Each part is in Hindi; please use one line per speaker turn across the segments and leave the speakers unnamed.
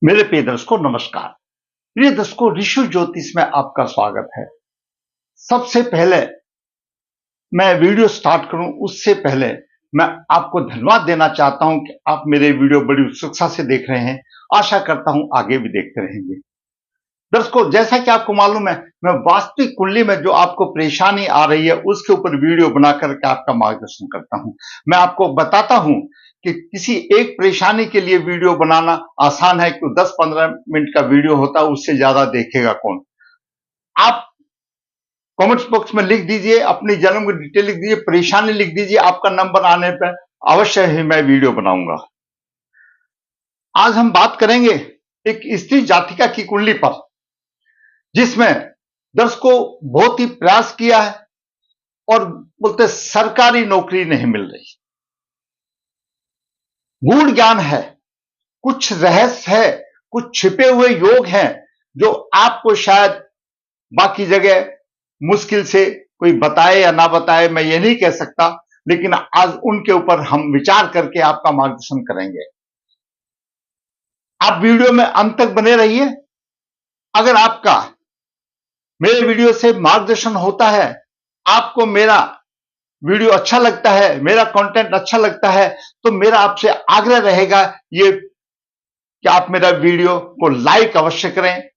मेरे प्रिय दर्शकों नमस्कार। प्रिय दर्शकों, ऋषि ज्योतिष में आपका स्वागत है। सबसे पहले मैं वीडियो स्टार्ट करूं उससे पहले मैं आपको धन्यवाद देना चाहता हूं कि आप मेरे वीडियो बड़ी उत्सुकता से देख रहे हैं। आशा करता हूं आगे भी देखते रहेंगे। दर्शकों, जैसा कि आपको मालूम है, मैं वास्तविक कुंडली में जो आपको परेशानी आ रही है उसके ऊपर वीडियो बना करके आपका मार्गदर्शन करता हूं। मैं आपको बताता हूं कि किसी एक परेशानी के लिए वीडियो बनाना आसान है, कि 10-15 मिनट का वीडियो होता है, उससे ज्यादा देखेगा कौन। आप कमेंट्स बॉक्स में लिख दीजिए, अपनी जन्म की डिटेल लिख दीजिए, परेशानी लिख दीजिए, आपका नंबर आने पर अवश्य ही मैं वीडियो बनाऊंगा। आज हम बात करेंगे एक स्त्री जातिका की कुंडली पर, जिसमें दर्शकों बहुत ही प्रयास किया है और बोलते सरकारी नौकरी नहीं मिल रही। गूढ़ ज्ञान है, कुछ रहस्य है, कुछ छिपे हुए योग हैं जो आपको शायद बाकी जगह मुश्किल से कोई बताए या ना बताए, मैं ये नहीं कह सकता, लेकिन आज उनके ऊपर हम विचार करके आपका मार्गदर्शन करेंगे। आप वीडियो में अंत तक बने रहिए। अगर आपका मेरे वीडियो से मार्गदर्शन होता है, आपको मेरा वीडियो अच्छा लगता है, मेरा कंटेंट अच्छा लगता है, तो मेरा आपसे आग्रह रहेगा ये कि आप मेरा वीडियो को लाइक अवश्य करें।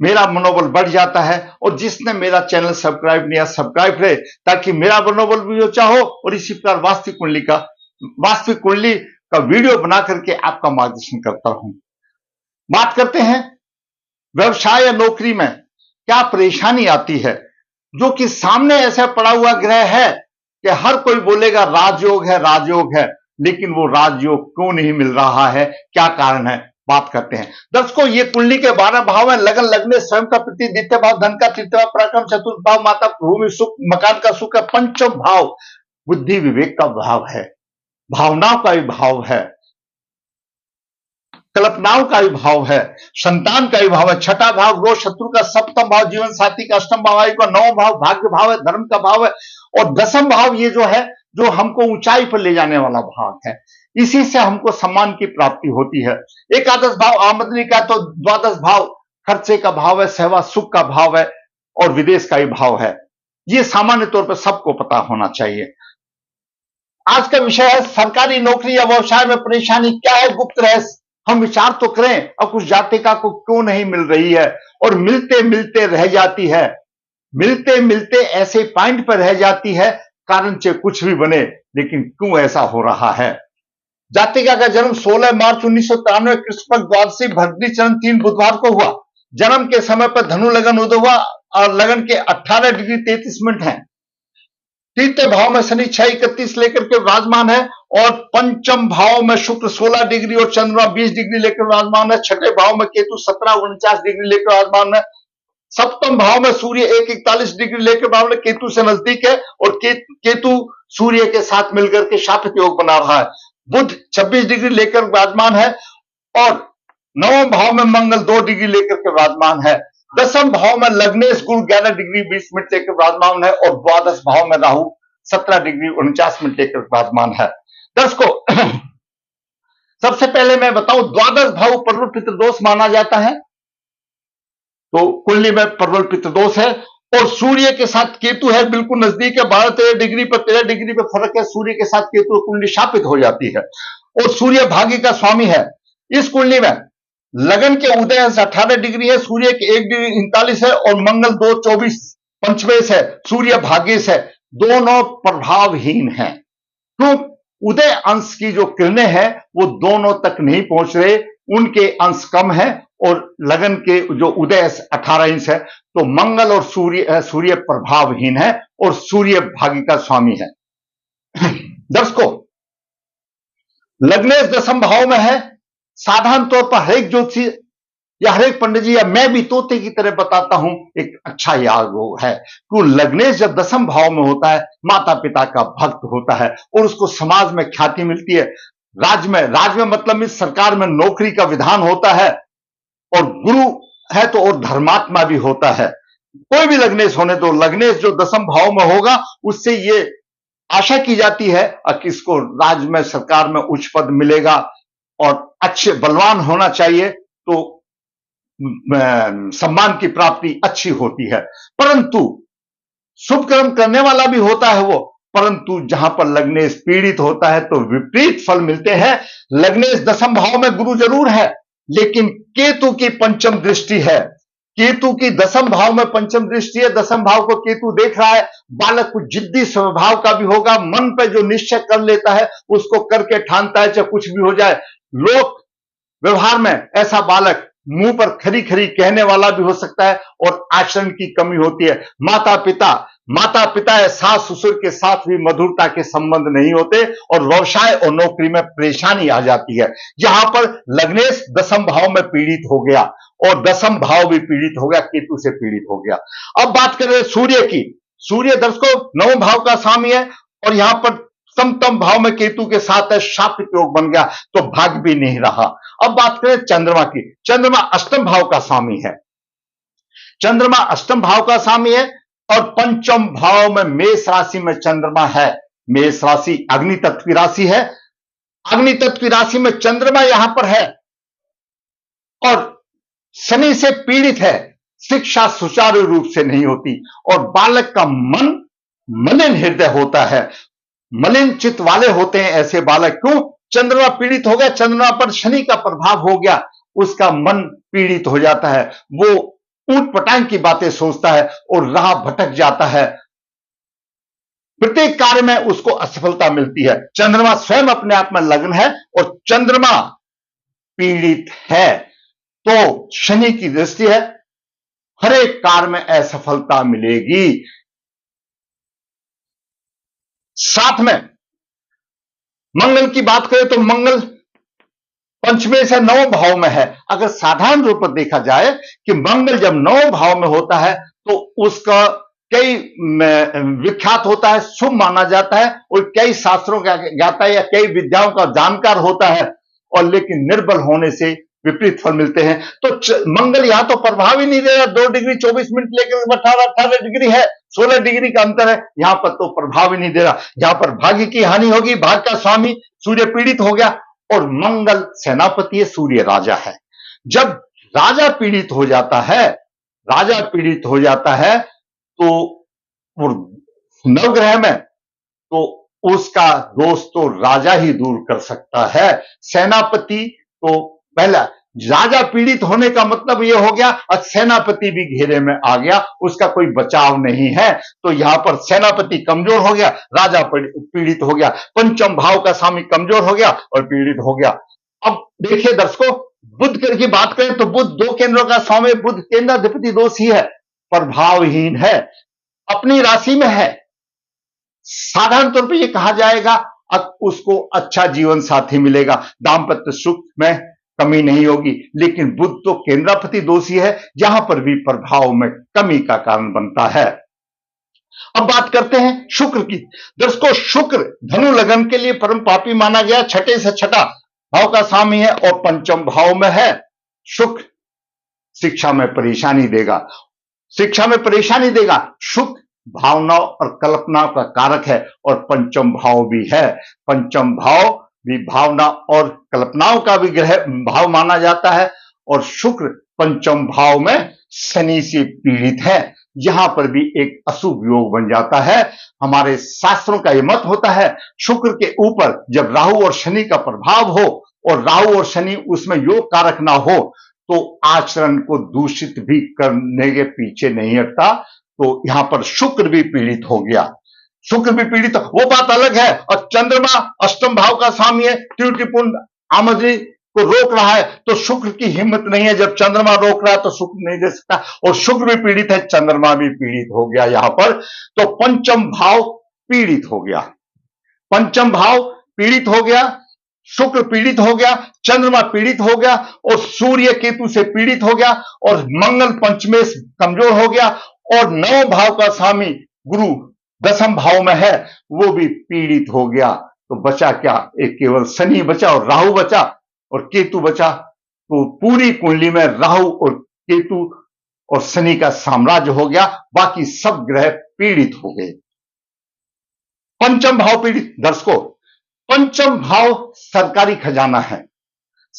मेरा मनोबल बढ़ जाता है। और जिसने मेरा चैनल सब्सक्राइब नहीं किया, सब्सक्राइब करें, ताकि मेरा मनोबल भी ऊंचा हो और इसी प्रकार वास्तविक कुंडली का वीडियो बना करके आपका मार्गदर्शन करता रहूं। बात करते हैं व्यवसाय या नौकरी में क्या परेशानी आती है, जो कि सामने ऐसा पड़ा हुआ ग्रह है कि हर कोई बोलेगा राजयोग है, लेकिन वो राजयोग क्यों नहीं मिल रहा है, क्या कारण है, बात करते हैं। दर्शकों, ये कुंडली के 12 भाव है। लगन, लग्ने, स्वयं का प्रति, द्वितीय भाव धन का, तृतीय भाव पराक्रम, चतुर्थ भाव माता, भूमि सुख, मकान का सुख है। पंचम भाव बुद्धि विवेक का भाव है, भावनाओं का भी भाव है, कल्पनाओं का भी भाव है, संतान का भी भाव है। छठा भाव रोग शत्रु का, सप्तम भाव जीवन साथी का, अष्टम भाव आयु का, नौ भाव भाग्य भाव है, धर्म का भाव है, और दसम भाव ये जो है, जो हमको ऊंचाई पर ले जाने वाला भाव है। इसी से हमको सम्मान की प्राप्ति होती है। एकादश भाव आमदनी का, तो द्वादश भाव खर्चे का भाव है, सेवा सुख का भाव है, और विदेश का भी भाव है। ये सामान्य तौर पर सबको पता होना चाहिए। आज का विषय है सरकारी नौकरी या व्यवसाय में परेशानी क्या है, गुप्त रहस्य। हम विचार तो करें, और कुछ जातिका को क्यों नहीं मिल रही है, और मिलते मिलते रह जाती है, मिलते मिलते ऐसे पॉइंट पर रह जाती है, कारण चाहे कुछ भी बने, लेकिन क्यों ऐसा हो रहा है। जातिका का जन्म 16 मार्च 1993 कृष्ण पक्ष द्वादशी भरतरी चरण 3 बुधवार को हुआ। जन्म के समय पर धनु लगन उदय हुआ और लगन के 18 डिग्री 33 मिनट है। तृतीय भाव में शनि 6:31 लेकर के विराजमान है, और पंचम भाव में शुक्र 16 डिग्री और चंद्रमा 20 डिग्री लेकर विराजमान है। छठे भाव में केतु 17-49 डिग्री लेकर विराजमान है। सप्तम भाव में सूर्य 1:41 डिग्री लेकर विराजमान है, केतु से नजदीक है, और केतु सूर्य के साथ मिलकर के शापित योग बना रहा है। बुध 26 डिग्री लेकर विराजमान है, और नवम भाव में मंगल 2 डिग्री लेकर के विराजमान है। दसम भाव में लग्नेश गुरु 11 डिग्री 20 मिनट लेकर विराजमान है, और द्वादश भाव में राहु 17 डिग्री 49 मिनट लेकर विराजमान है। दर्शकों, सबसे पहले मैं बताऊं, द्वादश भाव प्रबल पितृदोष माना जाता है, तो कुंडली में प्रबल पितृदोष है, और सूर्य के साथ केतु है, बिल्कुल नजदीक है, 12-13 डिग्री पर 13 डिग्री पर फर्क है। सूर्य के साथ केतु कुंडली शापित हो जाती है, और सूर्य भाग्य का स्वामी है। इस कुंडली में लगन के उदय से 18 डिग्री है, सूर्य के 1 डिग्री 39 है, और मंगल 2:24 पंचमेश है, सूर्य भाग्येश है। दोनों प्रभावहीन है, तो उदय अंश की जो किरणें हैं वो दोनों तक नहीं पहुंच रहे, उनके अंश कम है, और लगन के जो उदय 18 इंच है, तो मंगल और सूर्य प्रभावहीन है, और सूर्य भाग्य का स्वामी है। दर्शकों, लग्नेश दसम भाव में है। साधारण तौर पर हरेक ज्योतिषी या हरेक पंडित जी या मैं भी तोते की तरह बताता हूं, एक अच्छा योग है, क्यों लग्नेश जब दसम भाव में होता है, माता पिता का भक्त होता है, और उसको समाज में ख्याति मिलती है। राज्य में मतलब इस सरकार में नौकरी का विधान होता है, और गुरु है तो और धर्मात्मा भी होता है। कोई भी लग्नेश होने तो, लग्नेश जो दसम भाव में होगा, उससे ये आशा की जाती है कि इसको राज्य में सरकार में उच्च पद मिलेगा, और अच्छे बलवान होना चाहिए। तो सम्मान की प्राप्ति अच्छी होती है। परंतु शुभ कर्म करने वाला भी होता है वो, परंतु जहां पर लग्नेश पीड़ित होता है तो विपरीत फल मिलते हैं। लग्नेश दशम भाव में गुरु जरूर है, लेकिन केतु की पंचम दृष्टि है। केतु की दशम भाव में पंचम दृष्टि है, दशम भाव को केतु देख रहा है। बालक कुछ जिद्दी स्वभाव का भी होगा, मन पे जो निश्चय कर लेता है उसको करके ठानता है, चाहे कुछ भी हो जाए। लोक व्यवहार में ऐसा बालक मुंह पर खरी खरी कहने वाला भी हो सकता है, और आचरण की कमी होती है। माता पिता या सास ससुर के साथ भी मधुरता के संबंध नहीं होते, और व्यवसाय और नौकरी में परेशानी आ जाती है। यहां पर लग्नेश दशम भाव में पीड़ित हो गया, और दशम भाव भी पीड़ित हो गया, केतु से पीड़ित हो गया। अब बात करें सूर्य की। सूर्य दर्शकों नवम भाव का स्वामी है, और यहां पर समतम भाव में केतु के साथ है, शापित योग बन गया, तो भाग्य भी नहीं रहा। अब बात करें चंद्रमा की। चंद्रमा अष्टम भाव का स्वामी है। चंद्रमा अष्टम भाव का स्वामी है, और पंचम भाव में मेष राशि में चंद्रमा है। मेष राशि अग्नि तत्व की राशि है। अग्नि तत्व की राशि में चंद्रमा यहां पर है, और शनि से पीड़ित है। शिक्षा सुचारू रूप से नहीं होती, और बालक का मन मलिन हृदय होता है, मलिन चित्त वाले होते हैं ऐसे बालक। क्यों? चंद्रमा पीड़ित हो गया, चंद्रमा पर शनि का प्रभाव हो गया, उसका मन पीड़ित हो जाता है। वो ऊट पटांग की बातें सोचता है और राह भटक जाता है। प्रत्येक कार्य में उसको असफलता मिलती है। चंद्रमा स्वयं अपने आप में लग्न है, और चंद्रमा पीड़ित है, तो शनि की दृष्टि है, हर एक कार्य में असफलता मिलेगी। साथ में मंगल की बात करें तो मंगल पंचमे से नौ भाव में है। अगर साधारण रूप में देखा जाए कि मंगल जब नौ भाव में होता है तो उसका कई विख्यात होता है, शुभ माना जाता है, और कई शास्त्रों का ज्ञाता है या कई विद्याओं का जानकार होता है, और लेकिन निर्बल होने से विपरीत फल मिलते हैं। तो मंगल यहां तो प्रभाव ही नहीं दे रहा। 2 डिग्री 24 मिनट लेकर 18 डिग्री है, 16 डिग्री का अंतर है, यहां पर तो प्रभाव ही नहीं दे रहा। यहां पर भाग्य की हानि होगी। भाग्य का स्वामी सूर्य पीड़ित हो गया, और मंगल सेनापति है, सूर्य राजा है। जब राजा पीड़ित हो जाता है, राजा पीड़ित हो जाता है, तो वो नवग्रह में तो उसका दोष तो राजा ही दूर कर सकता है। सेनापति तो पहला राजा पीड़ित होने का मतलब यह हो गया, और सेनापति भी घेरे में आ गया, उसका कोई बचाव नहीं है। तो यहां पर सेनापति कमजोर हो गया, राजा पीड़ित हो गया, पंचम भाव का स्वामी कमजोर हो गया और पीड़ित हो गया। अब देखिए दर्शकों, बुध की बात करें तो बुध 2 केंद्रों का स्वामी, बुध केंद्राधिपति दोष ही है, प्रभावहीन है, अपनी राशि में है। साधारण तौर पर यह कहा जाएगा उसको अच्छा जीवन साथी मिलेगा, दाम्पत्य सुख में कमी नहीं होगी। लेकिन बुध तो केंद्रापति दोषी है, यहां पर भी प्रभाव में कमी का कारण बनता है। अब बात करते हैं शुक्र की। दर्शकों शुक्र धनु लगन के लिए परम पापी माना गया, छठे से छठा भाव का स्वामी है और पंचम भाव में है। शुक्र शिक्षा में परेशानी देगा, शिक्षा में परेशानी देगा। शुक्र भावनाओं और कल्पनाओं का कारक है, और पंचम भाव भी है। पंचम भाव भी भावना और कल्पनाओं का भी ग्रह भाव माना जाता है, और शुक्र पंचम भाव में शनि से पीड़ित है। यहां पर भी एक अशुभ योग बन जाता है। हमारे शास्त्रों का यह मत होता है, शुक्र के ऊपर जब राहु और शनि का प्रभाव हो, और राहु और शनि उसमें योग कारक ना हो, तो आचरण को दूषित भी करने के पीछे नहीं हटता। तो यहां पर शुक्र भी पीड़ित हो गया, शुक्र भी पीड़ित, वो बात अलग है। और चंद्रमा अष्टम भाव का स्वामी है, त्रुटिपूर्ण आमदनी को रोक रहा है, तो शुक्र की हिम्मत नहीं है। जब चंद्रमा रोक रहा है तो शुक्र नहीं दे सकता, और शुक्र भी पीड़ित है, चंद्रमा भी पीड़ित हो गया यहां पर। तो पंचम भाव पीड़ित हो गया, पंचम भाव पीड़ित हो गया, शुक्र पीड़ित हो गया, चंद्रमा पीड़ित हो गया, और सूर्य केतु से पीड़ित हो गया, और मंगल पंचमेश कमजोर हो गया, और नौ भाव का स्वामी गुरु दशम भाव में है, वो भी पीड़ित हो गया। तो बचा क्या? एक केवल शनि बचा, और राहु बचा, और केतु बचा। तो पूरी कुंडली में राहु और केतु और शनि का साम्राज्य हो गया, बाकी सब ग्रह पीड़ित हो गए। पंचम भाव पीड़ित। दर्शकों पंचम भाव सरकारी खजाना है,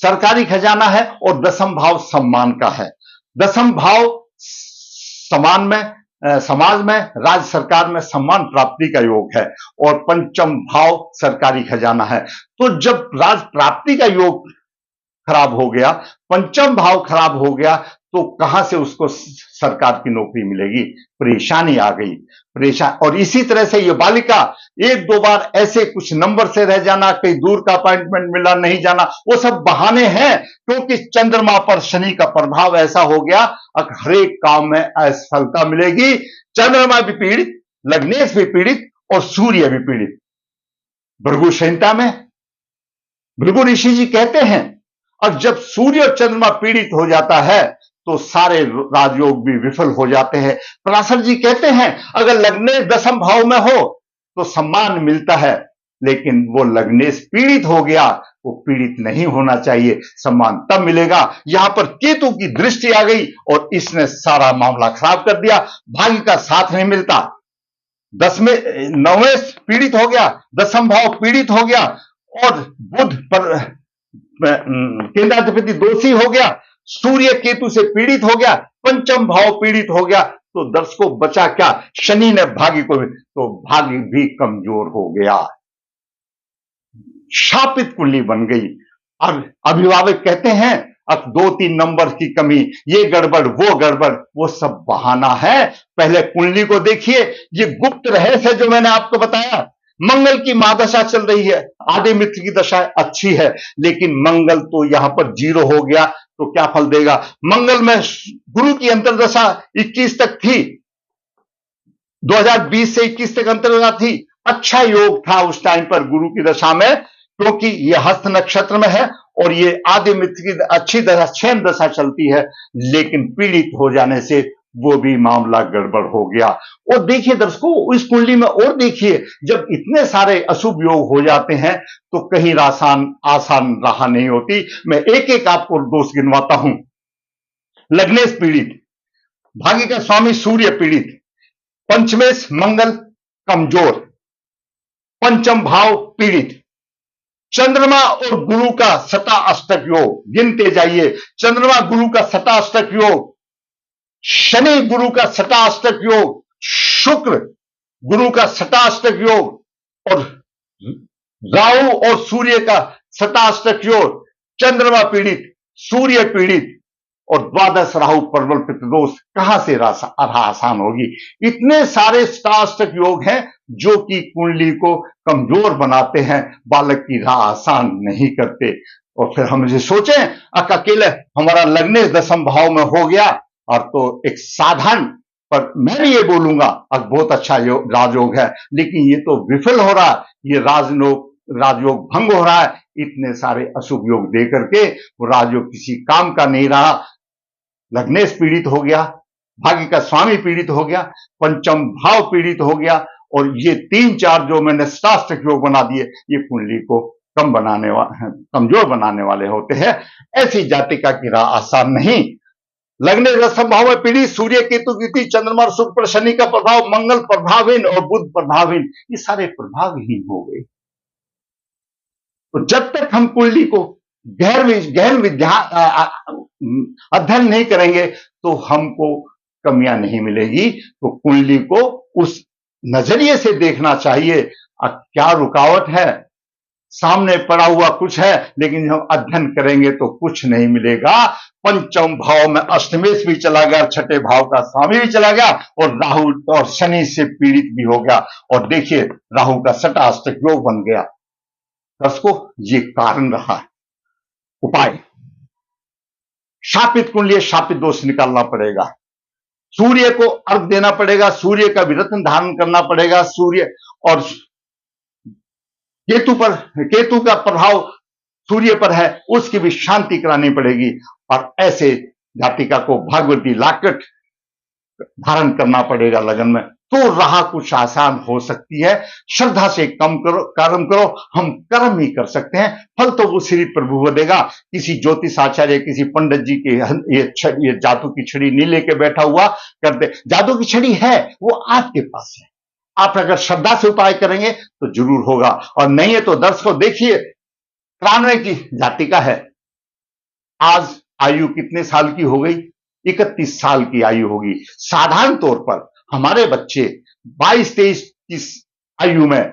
सरकारी खजाना है और दसम भाव सम्मान का है। दसम भाव समान में समाज में, राज्य सरकार में सम्मान प्राप्ति का योग है और पंचम भाव सरकारी खजाना है। तो जब राज प्राप्ति का योग खराब हो गया, पंचम भाव खराब हो गया, तो कहां से उसको सरकार की नौकरी मिलेगी? परेशानी आ गई, परेशान। और इसी तरह से ये बालिका एक दो बार ऐसे कुछ नंबर से रह जाना, कहीं दूर का अपॉइंटमेंट मिला, नहीं जाना, वो सब बहाने हैं, क्योंकि चंद्रमा पर शनि का प्रभाव ऐसा हो गया, अब हर एक काम में असफलता मिलेगी। चंद्रमा भी पीड़ित, लग्नेश भी पीड़ित और सूर्य भी पीड़ित। भृगु संहिता में भृगु ऋषि जी कहते हैं, और जब सूर्य और चंद्रमा पीड़ित हो जाता है तो सारे राजयोग भी विफल हो जाते हैं। पराशर जी कहते हैं, अगर लग्नेश दसम भाव में हो तो सम्मान मिलता है, लेकिन वो लग्नेश पीड़ित हो गया, वो पीड़ित नहीं होना चाहिए, सम्मान तब मिलेगा। यहां पर केतु की दृष्टि आ गई और इसने सारा मामला खराब कर दिया। भाग्य का साथ नहीं मिलता, 9वें पीड़ित हो गया, दसम भाव पीड़ित हो गया और बुध पर केंद्राधिपति दोषी हो गया, सूर्य केतु से पीड़ित हो गया, पंचम भाव पीड़ित हो गया, तो दर्शकों बचा क्या? शनि ने भाग्य को, तो भाग्य भी कमजोर हो गया, शापित कुंडली बन गई। अब अभिभावक कहते हैं अब 2-3 नंबर की कमी, ये गड़बड़ वो गड़बड़, वो सब बहाना है। पहले कुंडली को देखिए, ये गुप्त रहस्य जो मैंने आपको बताया। मंगल की महादशा चल रही है, आदि मित्र की दशा अच्छी है, लेकिन मंगल तो यहां पर 0 हो गया, तो क्या फल देगा? मंगल में गुरु की अंतर्दशा 21 तक थी, 2020 से 21 तक अंतर्दशा थी, अच्छा योग था उस टाइम पर गुरु की दशा में, क्योंकि ये हस्त नक्षत्र में है और ये आदि मित्र की अच्छी दशा, क्षेम दशा चलती है, लेकिन पीड़ित हो जाने से वो भी मामला गड़बड़ हो गया। और देखिए दर्शकों, इस कुंडली में और देखिए, जब इतने सारे अशुभ योग हो जाते हैं तो कहीं आसान राह नहीं होती। मैं एक एक आपको दोष गिनवाता हूं। लग्नेश पीड़ित, भाग्य का स्वामी सूर्य पीड़ित, पंचमेश मंगल कमजोर, पंचम भाव पीड़ित, चंद्रमा और गुरु का सटा अष्टक योग, गिनते जाइए, चंद्रमा गुरु का सटा अष्टक योग, शनि गुरु का सटा अष्टक योग, शुक्र गुरु का सटा अष्टक योग और राहु और सूर्य का सटा अष्टक योग, चंद्रमा पीड़ित, सूर्य पीड़ित और द्वादश राहु प्रबल पितृदोष, कहां से राह आसान होगी? इतने सारे सटाष्टक योग हैं जो कि कुंडली को कमजोर बनाते हैं, बालक की राह आसान नहीं करते। और फिर हम इसे सोचें, अकेले हमारा लग्नेश दसम भाव में हो गया, और तो एक साधारण, पर मैं भी ये बोलूंगा अब बहुत अच्छा राजयोग है, लेकिन ये तो विफल हो रहा है, ये राजयोग भंग हो रहा है। इतने सारे अशुभ योग दे करके वो राजयोग किसी काम का नहीं रहा। लग्नेश पीड़ित हो गया, भाग्य का स्वामी पीड़ित हो गया, पंचम भाव पीड़ित हो गया, और ये 3-4 जो मैंने शास्त्र योग बना दिए, ये कुंडली को कमजोर बनाने वाले होते हैं। ऐसी जातिका की राह आसान नहीं। लग्नेश दसम भाव में पीड़ित, सूर्य केतु की, चंद्रमा शुक्र पर शनि का प्रभाव, मंगल प्रभावहीन और बुध प्रभावहीन, ये सारे प्रभावहीन हो गए। तो जब तक हम कुंडली को गहन विद्या अध्ययन नहीं करेंगे तो हमको कमियां नहीं मिलेगी। तो कुंडली को उस नजरिए से देखना चाहिए, क्या रुकावट है, सामने पड़ा हुआ कुछ है, लेकिन हम अध्ययन करेंगे तो कुछ नहीं मिलेगा। पंचम भाव में अष्टमेश भी चला गया, छठे भाव का स्वामी भी चला गया, और राहु और शनि से पीड़ित भी हो गया, और देखिए राहु का सटा अष्टक योग बन गया। दर्शकों, ये कारण रहा। उपाय, शापित कुंडली, शापित दोष निकालना पड़ेगा, सूर्य को अर्घ देना पड़ेगा, सूर्य का भी रत्न धारण करना पड़ेगा, सूर्य और केतु का प्रभाव सूर्य पर है, उसकी भी शांति करानी पड़ेगी, और ऐसे जातिका को भागवती लाकट धारण करना पड़ेगा लगन में, तो राह कुछ आसान हो सकती है। श्रद्धा से कर्म करो, हम कर्म ही कर सकते हैं, फल तो वो श्री प्रभु को देगा। किसी ज्योतिष आचार्य, किसी पंडित जी के ये जादू की छड़ी नहीं लेके बैठा हुआ करते, जादू की छड़ी है वो आपके पास है, आप अगर श्रद्धा से उपाय करेंगे तो जरूर होगा, और नहीं है तो दर्शकों देखिए, 93 की जातिका है, आज आयु कितने साल की हो गई? 31 साल की आयु होगी। साधारण तौर पर हमारे बच्चे 22-23 की आयु में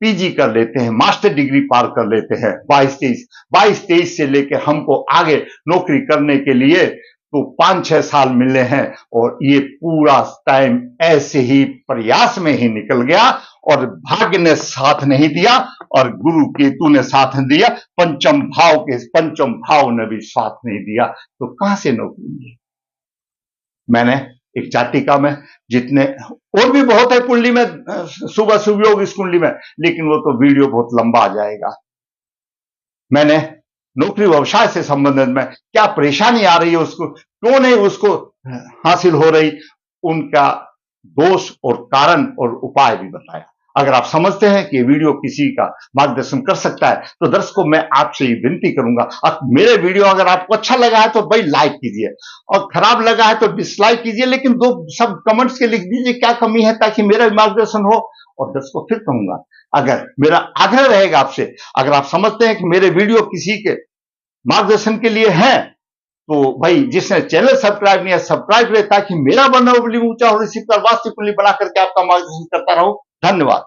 पीजी कर लेते हैं, मास्टर डिग्री पार कर लेते हैं। 22-23 से लेकर हमको आगे नौकरी करने के लिए तो 5-6 साल मिले हैं, और ये पूरा टाइम ऐसे ही प्रयास में ही निकल गया, और भाग्य ने साथ नहीं दिया और गुरु केतु ने साथ नहीं दिया, पंचम भाव ने भी साथ नहीं दिया, तो कहां से नौकरी मिली? मैंने एक जातिका में जितने और भी बहुत है कुंडली में, सुबह सुयोग इस कुंडली में, लेकिन वो तो वीडियो बहुत लंबा आ जाएगा। मैंने नौकरी व्यवसाय से संबंधित में क्या परेशानी आ रही है, उसको क्यों नहीं उसको हासिल हो रही, उनका दोष और कारण और उपाय भी बताया। अगर आप समझते हैं कि वीडियो किसी का मार्गदर्शन कर सकता है, तो दर्शकों मैं आपसे ये विनती करूंगा, अब मेरे वीडियो अगर आपको अच्छा लगा है तो भाई लाइक कीजिए, और खराब लगा है तो डिसलाइक कीजिए, लेकिन दो सब कमेंट्स के लिख दीजिए क्या कमी है, ताकि मेरा मार्गदर्शन हो। और दर्शकों फिर कहूंगा, अगर मेरा आग्रह रहेगा आपसे, अगर आप समझते हैं कि मेरे वीडियो किसी के मार्गदर्शन के लिए हैं, तो भाई जिसने चैनल सब्सक्राइब नहीं है सब्सक्राइब करें, ताकि मेरा बनना ऊंचा हो, इसी प्रकार वास्तविक कुंडली बना करके आपका मार्गदर्शन करता रहूं। धन्यवाद।